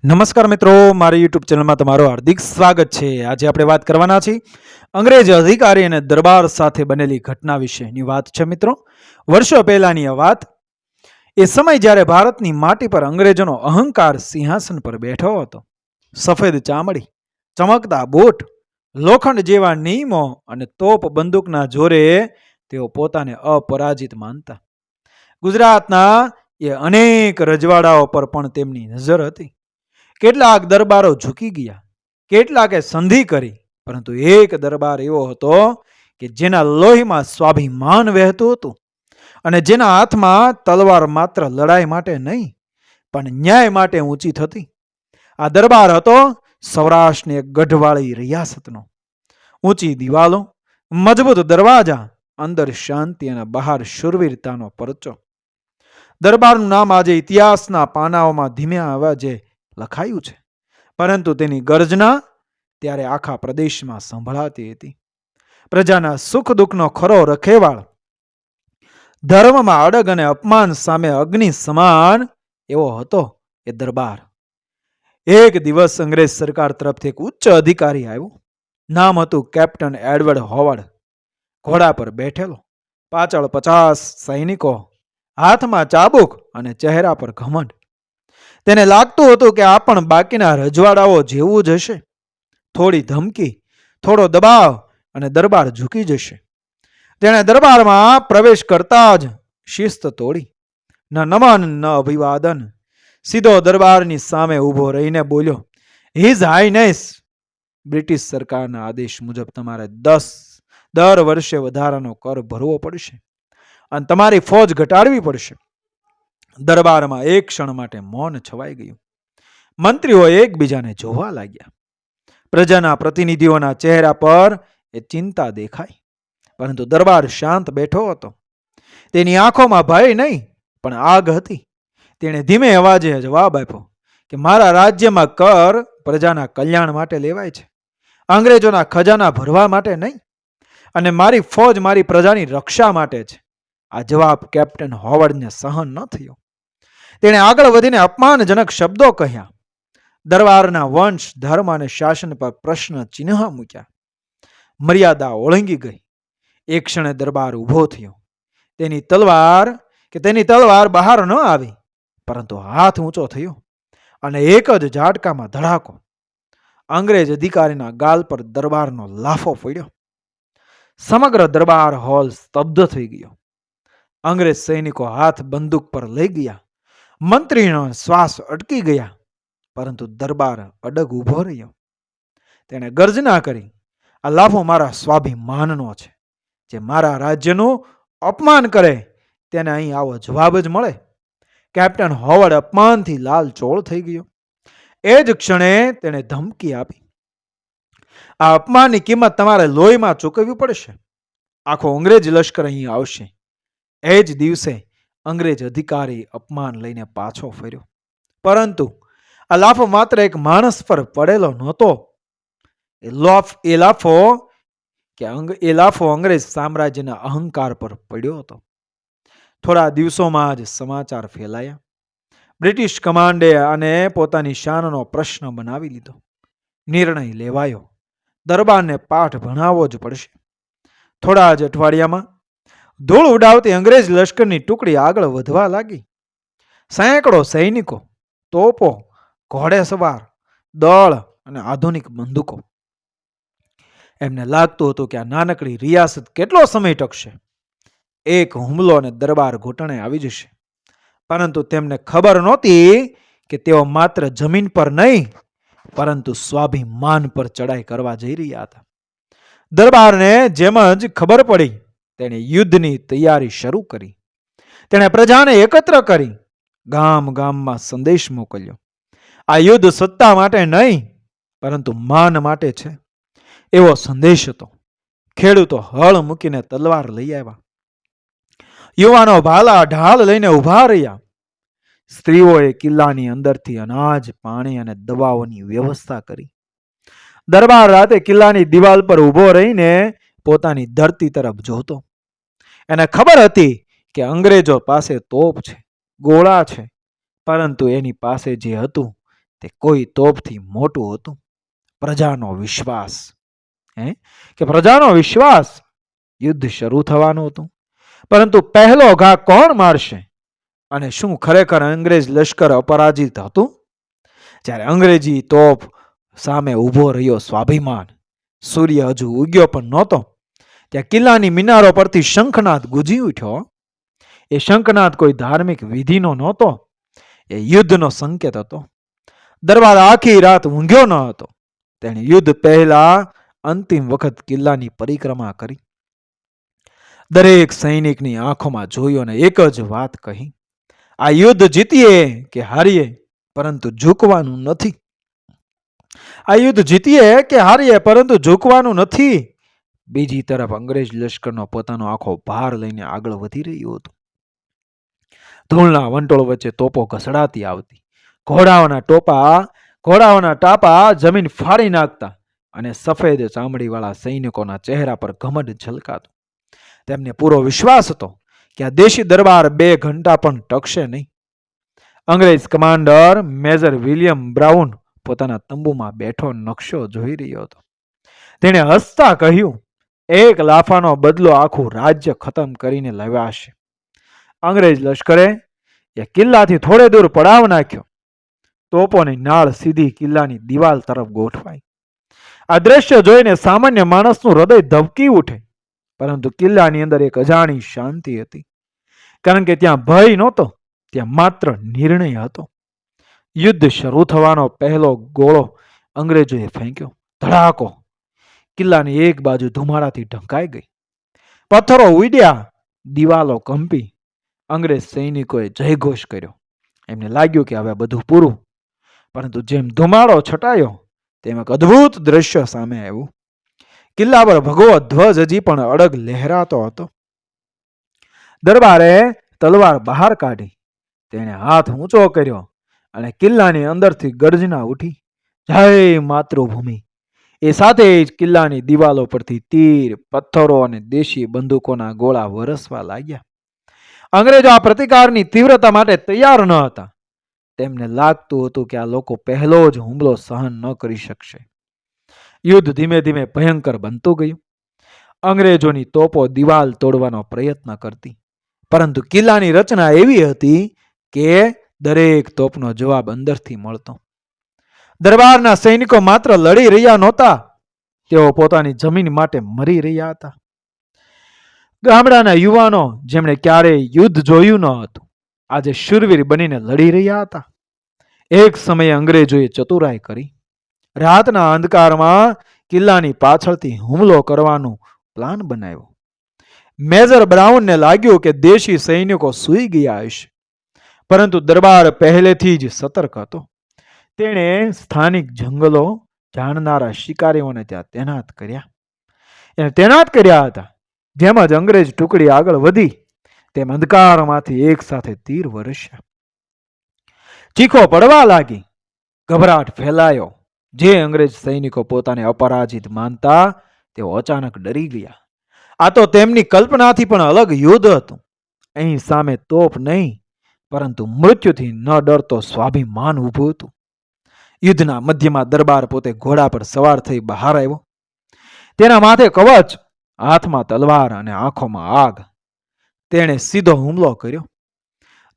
નમસ્કાર મિત્રો, મારી યુટ્યુબ ચેનલમાં તમારું હાર્દિક સ્વાગત છે। આજે આપણે વાત કરવાના છીએ અંગ્રેજ અધિકારી અને દરબાર સાથે બનેલી ઘટના વિશેની વાત છે મિત્રો। વર્ષો પહેલાની આ વાત, એ સમય જ્યારે ભારતની માટી પર અંગ્રેજોનો અહંકાર સિંહાસન પર બેઠો હતો। સફેદ ચામડી, ચમકતા બૂટ, લોખંડ જેવા નિયમો અને તોપ બંદૂકના જોરે તેઓ પોતાને અપરાજિત માનતા। ગુજરાતના એ અનેક રજવાડાઓ પર પણ તેમની નજર હતી। કેટલાક દરબારો ઝૂકી ગયા, કેટલાકે સંધિ કરી, પરંતુ એક દરબાર એવો હતો કે જેના લોહીમાં સ્વાભિમાન વહેતું હતું અને જેના હાથમાં તલવાર માત્ર લડાઈ માટે નહીં પણ ન્યાય માટે ઊંચી થતી। આ દરબાર હતો સૌરાષ્ટ્રની એક ગઢવાળી રિયાસતનો। ઊંચી દિવાલો, મજબૂત દરવાજા, અંદર શાંતિ અને બહાર શૂરવીરતાનો પરચો। દરબારનું નામ આજે ઇતિહાસના પાનાઓમાં ધીમે અવાજે લખાયું છે, પરંતુ તેની ગર્જના ત્યારે આખા પ્રદેશમાં સંભળાતી હતી। પ્રજાના સુખ દુઃખનો ખરો રખેવાળ, ધર્મમાં અડગ અને અપમાન સામે અગ્નિ સમાન એવો હતો એ દરબાર। એક દિવસ અંગ્રેજ સરકાર તરફથી એક ઉચ્ચ અધિકારી આવ્યો। નામ હતું કેપ્ટન એડવર્ડ હોવર્ડ। ઘોડા પર બેઠેલો, પાછળ 50 સૈનિકો, હાથમાં ચાબુક અને ચહેરા પર ઘમંડ। તેને લાગતું હતું કે આ પણ બાકીના રજવાડાઓ જેવું જ હશે। થોડી ધમકી, થોડો દબાવ અને દરબાર ઝૂકી જશે। તેણે દરબારમાં પ્રવેશ કરતા જ શિસ્ત તોડી। ન નમન ન અભિવાદન, સીધો દરબારની સામે ઊભો રહીને બોલ્યો, હિઝ હાઈનેસ, બ્રિટિશ સરકારના આદેશ મુજબ તમારે દર વર્ષે વધારાનો કર ભરવો પડશે અને તમારી ફોજ ઘટાડવી પડશે। દરબારમાં એક ક્ષણ માટે મૌન છવાઈ ગયું। મંત્રીઓ એકબીજાને જોવા લાગ્યા। પ્રજાના પ્રતિનિધિઓના ચહેરા પર એ ચિંતા દેખાઈ, પરંતુ દરબાર શાંત બેઠો હતો। તેની આંખોમાં ભય નહીં પણ આગ હતી। તેણે ધીમે અવાજે જવાબ આપ્યો કે મારા રાજ્યમાં કર પ્રજાના કલ્યાણ માટે લેવાય છે, અંગ્રેજોના ખજાના ભરવા માટે નહીં, અને મારી ફોજ મારી પ્રજાની રક્ષા માટે છે। આ જવાબ કેપ્ટન હોવર્ડને સહન ન થયો। તેણે આગળ વધીને અપમાનજનક શબ્દો કહ્યા, દરબારના વંશ, ધર્મ અને શાસન પર પ્રશ્ન ચિહ્ન મૂક્યા। મર્યાદા ઓળંગી ગઈ। એક ક્ષણે દરબાર ઊભો થયો। તેની તલવાર બહાર ન આવી, પરંતુ હાથ ઊંચો થયો અને એક જ ઝાટકામાં ધડાકો, અંગ્રેજ અધિકારીના ગાલ પર દરબારનો લાફો પડ્યો। સમગ્ર દરબાર હોલ સ્તબ્ધ થઈ ગયો। અંગ્રેજ સૈનિકો હાથ બંદૂક પર લઈ ગયા। મંત્રીનો શ્વાસ અટકી ગયા, પરંતુ દરબાર અડગ ઊભો રહ્યો। તેણે ગર્જના કરી, આ લાફો મારા સ્વાભિમાનનો છે। જે મારા રાજ્યનું અપમાન કરે તેને અહીં આવો જવાબ જ મળે। કેપ્ટન હોવર્ડ અપમાનથી લાલચોળ થઈ ગયો। એ જ ક્ષણે તેણે ધમકી આપી, આ અપમાનની કિંમત તમારે લોહીમાં ચૂકવવી પડશે। આખો અંગ્રેજ લશ્કર અહીં આવશે। એ જ દિવસે અંગ્રેજ અધિકારી અપમાન લઈને પાછો ફર્યો, પરંતુ આ લાફો માત્ર એક માણસ પર પડેલો નહોતો। એ લાફો અંગ્રેજ સામ્રાજ્યના અહંકાર પર પડ્યો હતો। થોડા દિવસોમાં જ સમાચાર ફેલાયા। બ્રિટિશ કમાન્ડે આને પોતાની શાનનો પ્રશ્ન બનાવી લીધો। નિર્ણય લેવાયો, દરબારને પાઠ ભણાવવો જ પડશે। થોડા જ અઠવાડિયામાં ધૂળ ઉડાવતી અંગ્રેજ લશ્કરની ટુકડી આગળ વધવા લાગી। સેંકડો સૈનિકો, તોપો, ઘોડેસવાર દળ અને આધુનિક બંદૂકો। એમને લાગતું હતું કે આ નાનકડી રિયાસત કેટલો સમય ટકશે। એક હુમલો અને દરબાર ઘૂંટણે આવી જશે, પરંતુ તેમને ખબર નહોતી કે તેઓ માત્ર જમીન પર નહીં પરંતુ સ્વાભિમાન પર ચડાઈ કરવા જઈ રહ્યા હતા। દરબારને જેમ જ ખબર પડી, તેણે યુદ્ધની તૈયારી શરૂ કરી। તેણે પ્રજાને એકત્ર કરી, ગામ ગામમાં સંદેશ મોકલ્યો, આ યુદ્ધ સત્તા માટે નહીં પરંતુ માન માટે છે, એવો સંદેશ હતો। ખેડૂતો હળ મૂકીને તલવાર લઈ આવ્યા। યુવાનો ભાલા ઢાલ લઈને ઊભા રહ્યા। સ્ત્રીઓએ કિલ્લાની અંદરથી અનાજ, પાણી અને દવાઓની વ્યવસ્થા કરી। દરબાર રાતે કિલ્લાની દિવાલ પર ઊભો રહીને પોતાની ધરતી તરફ જોતો। એને ખબર હતી કે અંગ્રેજો પાસે તોપ છે, ગોળા છે, પરંતુ એની પાસે જે હતું તે કોઈ તોપથી મોટું હતું. પ્રજાનો વિશ્વાસ, કે પ્રજાનો વિશ્વાસ. યુદ્ધ શરૂ થવાનું હતું, પરંતુ પહેલો ઘા કોણ મારશે? અને શું ખરેખર અંગ્રેજ લશ્કર અપરાજિત હતું? જ્યારે અંગ્રેજી તોપ સામે ઊભો રહ્યો સ્વાભિમાન, સૂર્ય હજુ ઉગ્યો પણ નહોતો, ત્યાં કિલ્લાની મિનારો પરથી શંખનાદ ગુંજી ઉઠ્યો. એ શંખનાદ કોઈ ધાર્મિક વિધિનો નહોતો, એ યુદ્ધનો સંકેત હતો. દરબાર આખી રાત ઊંઘ્યો ન હતો. તેણે યુદ્ધ પહેલા અંતિમ વખત કિલ્લાની પરિક્રમા કરી. દરેક સૈનિકની આંખોમાં જોયું અને એક જ વાત કહી, આ યુદ્ધ જીતીએ કે હારીએ, પરંતુ ઝૂકવાનું નથી. આ યુદ્ધ જીતીએ કે હારીએ, પરંતુ ઝૂકવાનું નથી. બીજી તરફ અંગ્રેજ લશ્કરનો પોતાનો આખો ભાર લઈને આગળ વધી રહ્યો હતો. ધૂળના વંટોળ વચ્ચે તોપો ઘસડાતી આવતી, ઘોડાઓના ટાપા જમીન ફાડી નાખતા અને સફેદ ચામડીવાળા સૈનિકોના ચહેરા પર ઘમંડ ઝલકાતું. તેમને પૂરો વિશ્વાસ હતો કે આ દેશી દરબાર 2 ઘંટા પણ ટકશે નહીં. અંગ્રેજ કમાન્ડર મેજર વિલિયમ બ્રાઉન પોતાના તંબુમાં બેઠો નકશો જોઈ રહ્યો હતો. તેણે હસતા કહ્યું, એક લાફાનો બદલો આખું રાજ્ય ખતમ કરીને લેવાશે. અંગ્રેજ લશ્કરે એ કિલ્લાથી થોડે દૂર પડાવ નાખ્યો. તોપોની નાળ સીધી કિલ્લાની દિવાલ તરફ ગોઠવાઈ. આ દ્રશ્ય જોઈને સામાન્ય માણસનું હૃદય ધબકી ઉઠે, પરંતુ કિલ્લાની અંદર એક અજાણી શાંતિ હતી. કારણ કે ત્યાં ભય નહોતો, ત્યાં માત્ર નિર્ણય હતો. યુદ્ધ શરૂ થવાનો પહેલો ગોળો અંગ્રેજોએ ફેંક્યો. ધડાકો! કિલ્લાની એક બાજુ ધુમાડાથી ઢંકાઈ ગઈ. પથ્થરો ઉડ્યા, દિવાલો કંપી. અંગ્રેજ સૈનિકોએ જયઘોષ કર્યો. એમને લાગ્યું કે હવે બધું પૂરું. પરંતુ જેમ ધુમાડો છટાયો, તેમ એક અદ્ભુત દ્રશ્ય સામે આવ્યું. કિલ્લા પર ભગવો ધ્વજ હજી પણ અડગ લહેરાતો હતો. દરબારે તલવાર બહાર કાઢી. તેણે હાથ ઊંચો કર્યો અને કિલ્લાની અંદરથી ગર્જના ઉઠી, જય માતૃભૂમિ! એ સાથે જ કિલ્લાની દિવાલો પરથી તીર, પથ્થરો અને દેશી બંદૂકોના ગોળા વરસવા લાગ્યા. અંગ્રેજો આ પ્રતિકારની તીવ્રતા માટે તૈયાર ન હતા. તેમને લાગતું હતું કે આ લોકો પહેલો જ હુમલો સહન ન કરી શકશે. યુદ્ધ ધીમે ધીમે ભયંકર બનતું ગયું. અંગ્રેજોની તોપો દિવાલ તોડવાનો પ્રયત્ન કરતી, પરંતુ કિલ્લાની રચના એવી હતી કે દરેક તોપનો જવાબ અંદરથી મળતો. દરબારના સૈનિકો માત્ર લડી રહ્યા નહોતા, તેઓ પોતાની જમીન માટે મરી રહ્યા હતા. ગામડાના યુવાનો જેમણે ક્યારેય યુદ્ધ જોયું ન હતું, આજે શૂરવીર બનીને લડી રહ્યા હતા. એક સમયે અંગ્રેજોએ ચતુરાઈ કરી. રાતના અંધકારમાં કિલ્લાની પાછળથી હુમલો કરવાનો પ્લાન બનાવ્યો. મેજર બ્રાઉનને લાગ્યું કે દેશી સૈનિકો સૂઈ ગયા હશે, પરંતુ દરબાર પહેલેથી જ સતર્ક હતો. તેણે સ્થાનિક જંગલો જાણનારા શિકારીઓને ત્યાં તૈનાત કર્યા હતા. જેમ જ અંગ્રેજ ટુકડી આગળ વધી, તેમ અંધકારમાંથી એક સાથે તીર વરસ્યા. ચીખો પડવા લાગી, ગભરાટ ફેલાયો. જે અંગ્રેજ સૈનિકો પોતાને અપરાજિત માનતા, તેઓ અચાનક ડરી ગયા. આ તો તેમની કલ્પનાથી પણ અલગ યુદ્ધ હતું. અહીં સામે તોપ નહીં, પરંતુ મૃત્યુથી ન ડરતો સ્વાભિમાન ઊભું હતું. યુદ્ધના મધ્યમાં દરબાર પોતે ઘોડા પર સવાર થઈ બહાર આવ્યો. તેના માથે કવચ, હાથમાં તલવાર અને આંખોમાં આગ. તેણે સીધો હુમલો કર્યો.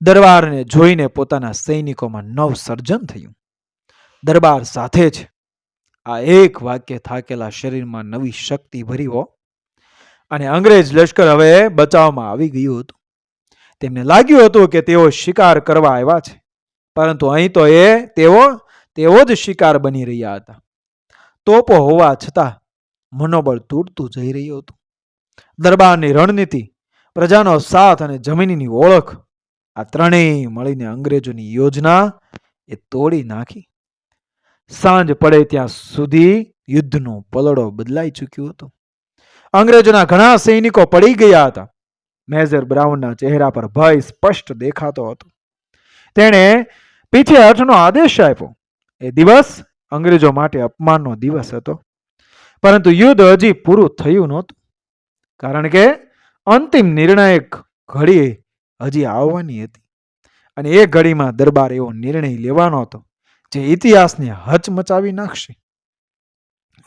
દરબારને જોઈને પોતાના સૈનિકોમાં નવસર્જન થયું. દરબાર સાથે છે. આ એક વાક્ય થાકેલા શરીરમાં નવી શક્તિ ભરી હો. અને અંગ્રેજ લશ્કર હવે બચાવમાં આવી ગયું હતું. તેમને લાગ્યું હતું કે તેઓ શિકાર કરવા આવ્યા છે, પરંતુ અહીં તો તેઓ જ શિકાર બની રહ્યા હતા. તોપો હોવા છતાં મનોબળ તૂટતું જઈ રહ્યું હતું. દરબારની રણનીતિ, પ્રજાનો સાથ અને જમીનની ઓળખ, આ ત્રણેય મળીને અંગ્રેજોની યોજના એ તોડી નાખી. સાંજ પડે ત્યાં સુધી યુદ્ધનો પલડો બદલાઈ ચૂક્યો હતો. અંગ્રેજોના ઘણા સૈનિકો પડી ગયા હતા. મેજર બ્રાઉનના ચહેરા પર ભય સ્પષ્ટ દેખાતો હતો. તેણે પીછેહઠનો આદેશ આપ્યો. એ દિવસ અંગ્રેજો માટે અપમાનનો દિવસ હતો. પરંતુ યુદ્ધ હજી પૂરું થયું નહોતું, કારણ કે અંતિમ નિર્ણાયક ઘડી હજી આવવાની હતી. અને એ ઘડીમાં દરબાર એવો નિર્ણય લેવાનો હતો જે ઇતિહાસને હચમચાવી નાખશે.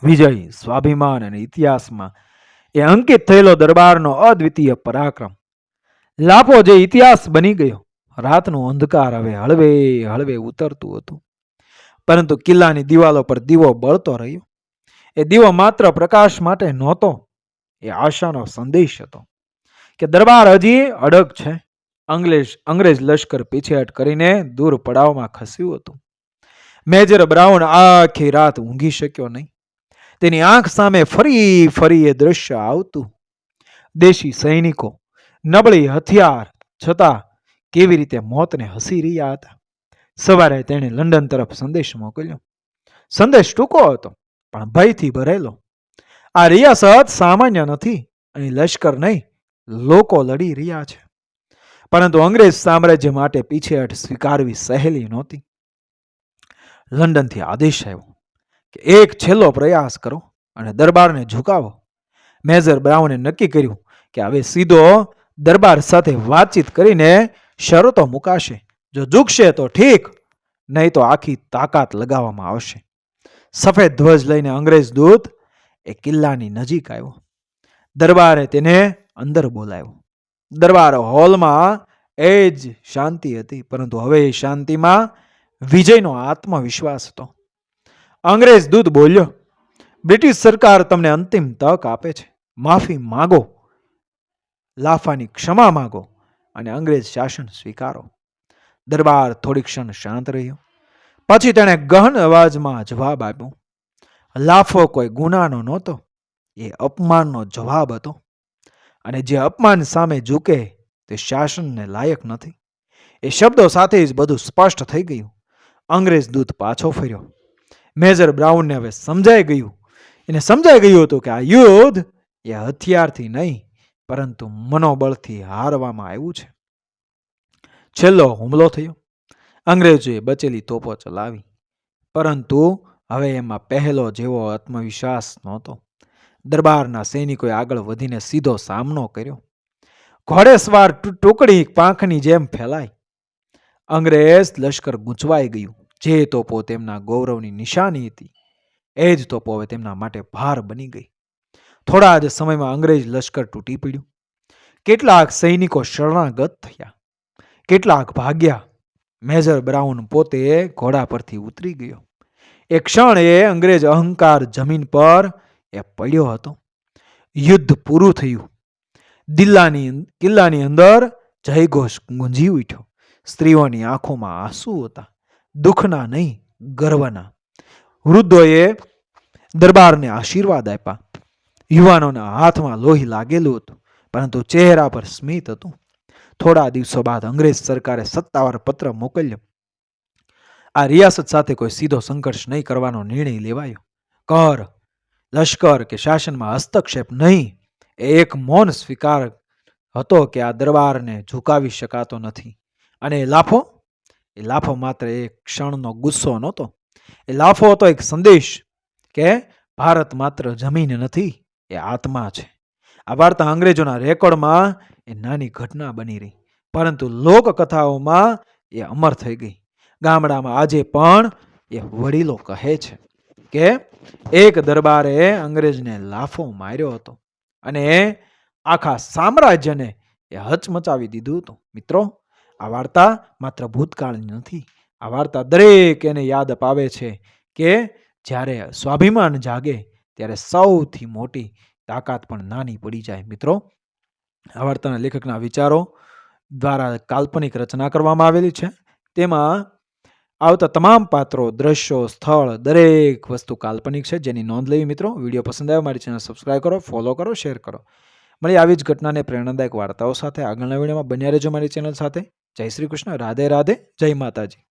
વિજય, સ્વાભિમાન અને ઇતિહાસમાં એ અંકિત થયેલો દરબારનો અદ્વિતીય પરાક્રમ. લાફો જે ઇતિહાસ બની ગયો. રાતનું અંધકાર હવે હળવે હળવે ઉતરતું હતું, પરંતુ કિલ્લાની દિવાલો પર દીવો બળતો રહ્યો. એ દીવો માત્ર પ્રકાશ માટે નહોતો, એ આશાનો સંદેશ હતો કે દરબાર હજી અડગ છે. અંગ્રેજ લશ્કર પીછેહટ કરીને દૂર પડાવમાં ખસ્યું હતું. મેજર બ્રાઉન આખી રાત ઊંઘી શક્યો નહીં. તેની આંખ સામે ફરી ફરી એ દ્રશ્ય આવતું. દેશી સૈનિકો નબળી હથિયાર છતાં કેવી રીતે મોતને હસી રહ્યા હતા. સવારે તેણે લંડન તરફ સંદેશ મોકલ્યો. સંદેશ ટૂંકો હતો પણ ભયથી ભરેલો. આ રિયાસત સામાન્ય નથી. અહીં લશ્કર નહીં, લોકો લડી રહ્યા છે. પરંતુ અંગ્રેજ સામ્રાજ્ય માટે પીછેહટ સ્વીકારવી સહેલી નહોતી. લંડનથી આદેશ આવ્યો કે એક છેલ્લો પ્રયાસ કરો અને દરબારને ઝુકાવો. મેજર બ્રાઉને નક્કી કર્યું કે હવે સીધો દરબાર સાથે વાતચીત કરીને શરતો મુકાશે. જો ઝૂકશે તો ઠીક, નહીં તો આખી તાકાત લગાવવામાં આવશે. સફેદ ધ્વજ લઈને અંગ્રેજ દૂત એ કિલ્લાની નજીક આવ્યો. દરબારે તેને અંદર બોલાવ્યો. દરબાર હોલમાં એ જ શાંતિ હતી, પરંતુ હવે એ શાંતિમાં વિજયનો આત્મવિશ્વાસ હતો. અંગ્રેજ દૂત બોલ્યો, બ્રિટિશ સરકાર તમને અંતિમ તક આપે છે. માફી માગો, લાફાની ક્ષમા માગો અને અંગ્રેજ શાસન સ્વીકારો. દરબાર થોડી ક્ષણ શાંત રહ્યો. પછી તેણે ગહન અવાજમાં જવાબ આપ્યો. લાફો કોઈ ગુનાનો નહોતો, એ અપમાનનો જવાબ હતો. અને જે અપમાન સામે ઝૂકે તે શાસનને લાયક નથી. એ શબ્દો સાથે જ બધું સ્પષ્ટ થઈ ગયું. અંગ્રેજ દૂત પાછો ફર્યો. મેજર બ્રાઉનને હવે સમજાઈ ગયું હતું કે આ યુદ્ધ એ હથિયારથી નહીં પરંતુ મનોબળથી હારવામાં આવ્યું છે. છેલ્લો હુમલો થયો. અંગ્રેજોએ બચેલી તોપો ચલાવી, પરંતુ હવે એમાં પહેલો જેવો આત્મવિશ્વાસ નહોતો. દરબારના સૈનિકોએ આગળ વધીને સીધો સામનો કર્યો. ઘોડેસવાર ટુકડી પાંખની જેમ ફેલાઈ. અંગ્રેજ લશ્કર ગૂંચવાઈ ગયું. જે તોપો તેમના ગૌરવની નિશાની હતી, એ જ તોપો હવે તેમના માટે ભાર બની ગઈ. થોડા જ સમયમાં અંગ્રેજ લશ્કર તૂટી પડ્યું. કેટલાક સૈનિકો શરણાગત થયા, કેટલાક ભાગ્યા. મેજર બ્રાઉન પોતે ઘોડા પરથી ઉતરી ગયો. એક ક્ષણ એ અંગ્રેજ અહંકાર જમીન પર એ પડ્યો હતો. યુદ્ધ પૂરું થયું. કિલ્લાની અંદર જયઘોષ ગુંજી ઉઠ્યો. સ્ત્રીઓની આંખોમાં આંસુ હતા, દુઃખના નહીં, ગર્વના. વૃદ્ધોએ દરબારને આશીર્વાદ આપ્યા. યુવાનોના હાથમાં લોહી લાગેલું હતું, પરંતુ ચહેરા પર સ્મિત હતું. થોડા દિવસો બાદ અંગ્રેજ સરકારે સત્તાવાર પત્ર મોકલ્યો. આ રિયાસત સાથે કોઈ સીધો સંઘર્ષ નહીં કરવાનો નિર્ણય લેવાયો. કર, લશ્કર કે શાસનમાં હસ્તક્ષેપ નહીં, એ એક મૌન સ્વીકાર હતો કે આ દરબારને ઝુકાવી શકાતો નથી. અને એ લાફો માત્ર એક ક્ષણનો ગુસ્સો નહોતો. એ લાફો હતો એક સંદેશ કે ભારત માત્ર જમીન નથી, એ આત્મા છે. આ વાર્તા અંગ્રેજોના રેકોર્ડમાં એ નાની ઘટના બની રહી, પરંતુ લોકકથાઓમાં એ અમર થઈ ગઈ. ગામડામાં આજે પણ એ વડીલો કહે છે કે એક દરબારે અંગ્રેજને લાફો માર્યો હતો અને આખા સામ્રાજ્યને એ હચમચાવી દીધું હતું. મિત્રો, આ વાર્તા માત્ર ભૂતકાળની નથી. આ વાર્તા દરેક એને યાદ અપાવે છે કે જ્યારે સ્વાભિમાન જાગે ત્યારે સૌથી મોટી તાકાત પણ નાની પડી જાય. મિત્રો, આ વાર્તાના લેખકના વિચારો દ્વારા કાલ્પનિક રચના કરવામાં આવેલી છે. તેમાં આવતા તમામ પાત્રો, દ્રશ્યો, સ્થળ, દરેક વસ્તુ કાલ્પનિક છે, જેની નોંધ લેવી. મિત્રો, વિડીયો પસંદ આવ્યો મારી ચેનલ સબસ્ક્રાઈબ કરો, ફોલો કરો, શેર કરો. મળી આવી જ ઘટનાને પ્રેરણાદાયક વાર્તાઓ સાથે આગળના વિડીયોમાં બન્યા રહેજો મારી ચેનલ સાથે. જય શ્રી કૃષ્ણ, રાધે રાધે, જય માતાજી.